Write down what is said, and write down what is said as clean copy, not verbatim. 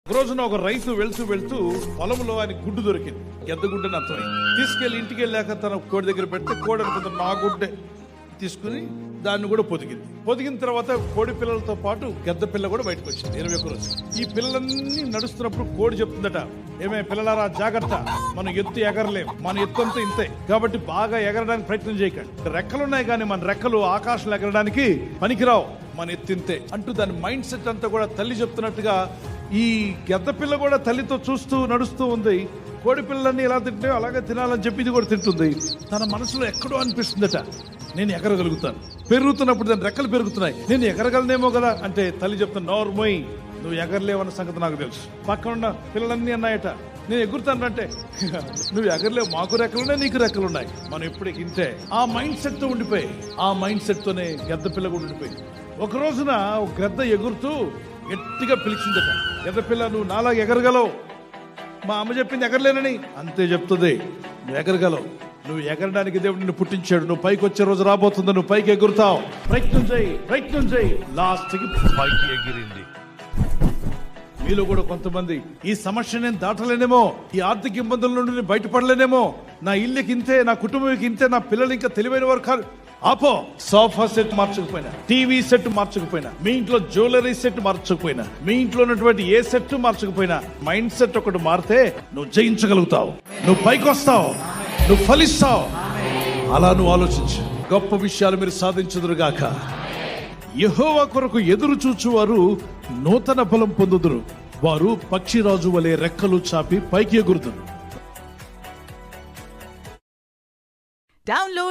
ఒక రోజున ఒక రైతు వెళ్తూ పొలంలో ఆయన గుడ్డు దొరికింది. గెద్ద గుడ్డని అర్థమైంది. తీసుకెళ్లి ఇంటికి వెళ్ళాక తన కోడి దగ్గర పెడితే కోడి అనుకుంటుంది నా గుడ్డే తీసుకుని దాన్ని కూడా పొదిగిన తర్వాత కోడి పిల్లలతో పాటు గెద్ద పిల్ల కూడా బయటకు వచ్చింది 21 రోజు. ఈ పిల్లలన్నీ నడుస్తున్నప్పుడు కోడి చెప్తుందట, ఏమే పిల్లలారా జాగ్రత్త, మనం ఎత్తు ఎగరలేం, మన ఎత్తు అంతా ఇంతే, కాబట్టి బాగా ఎగరడానికి ప్రయత్నం చేయకండి. రెక్కలున్నాయి కానీ మన రెక్కలు ఆకాశంలో ఎగరడానికి పనికిరావు, మన ఎత్తింతే అంటూ దాని మైండ్ సెట్ అంతా కూడా తల్లి చెప్తున్నట్టుగా ఈ గెద్ద పిల్ల కూడా తల్లితో చూస్తూ నడుస్తూ ఉంది. కోడి పిల్లలన్నీ ఎలా తింటాయో అలాగే తినాలని చెప్పి ఇది కూడా తింటుంది. తన మనసులో ఎక్కడో అనిపిస్తుందట, నేను ఎగరగలుగుతాను. పెరుగుతున్నప్పుడు దాని రెక్కలు పెరుగుతున్నాయి, నేను ఎగరగలనేమో కదా అంటే తల్లి చెప్తాను, నోర్మోయ్ నువ్వు ఎగరలేవన్న సంగతి నాకు తెలుసు. పక్కన ఉన్న పిల్లలన్నీ అన్నాయట, నేను ఎగురుతానంటే నువ్వు ఎగరలేవు, మాకు రెక్కలున్నాయి నీకు రెక్కలున్నాయి, మనం ఎప్పుడు ఇంతే. ఆ మైండ్ సెట్ తో ఉండిపోయి, ఆ మైండ్ సెట్ తోనే గెద్ద పిల్ల కూడా ఉండిపోయింది. ఒక రోజున ఒక గెద్ద ఎగురుతూ గట్టిగా పిలిచిందట, గెద్ద పిల్ల నువ్వు నాలా ఎగరగలవు, మా అమ్మ చెప్పింది ఎగరలేనని. అంతే చెప్తుంది, నువ్వు ఎగరగలవు, నువ్వు ఎగరడానికి దేవుడు నిన్ను పుట్టించాడు, నువ్వు పైకి వచ్చే రోజు రాబోతుంది, నువ్వు పైకి ఎగురుతావు, ప్రయత్నం చేయి. లాస్ట్ కి పైకి ఎగిరింది. మీలో కూడా కొంతమంది ఈ సమస్య నేను దాటలేనేమో, ఈ ఆర్థిక ఇబ్బందుల నుండి నేను బయటపడలేనేమో, నా ఇల్లుకి ఇంతే, నా కుటుంబానికి ఇంతే, నా పిల్లలు ఇంకా తెలివైన వారు కాదు. ఆపో, సోఫా సెట్ మార్చకపోయినా, టీవీ సెట్ మార్చకపోయినా, మీ ఇంట్లో జ్యువెలరీ సెట్ మార్చకపోయినా, మీ ఇంట్లో ఉన్నటువంటి ఏ సెట్ మార్చకపోయినా, మైండ్ సెట్ ఒకటి మారితే నువ్వు జయించగలుగుతావు, నువ్వు పైకి వస్తావు, నువ్వు ఫలిస్తావు. అలా నువ్వు ఆలోచించు. గొప్ప విషయాలు మీరు సాధించుదురుగాక. యెహోవా కొరకు ఎదురు చూచువారు నూతన బలం పొందుదురు, వారు పక్షిరాజు వలె రెక్కలు చాపి పైకి ఎగురుదురు.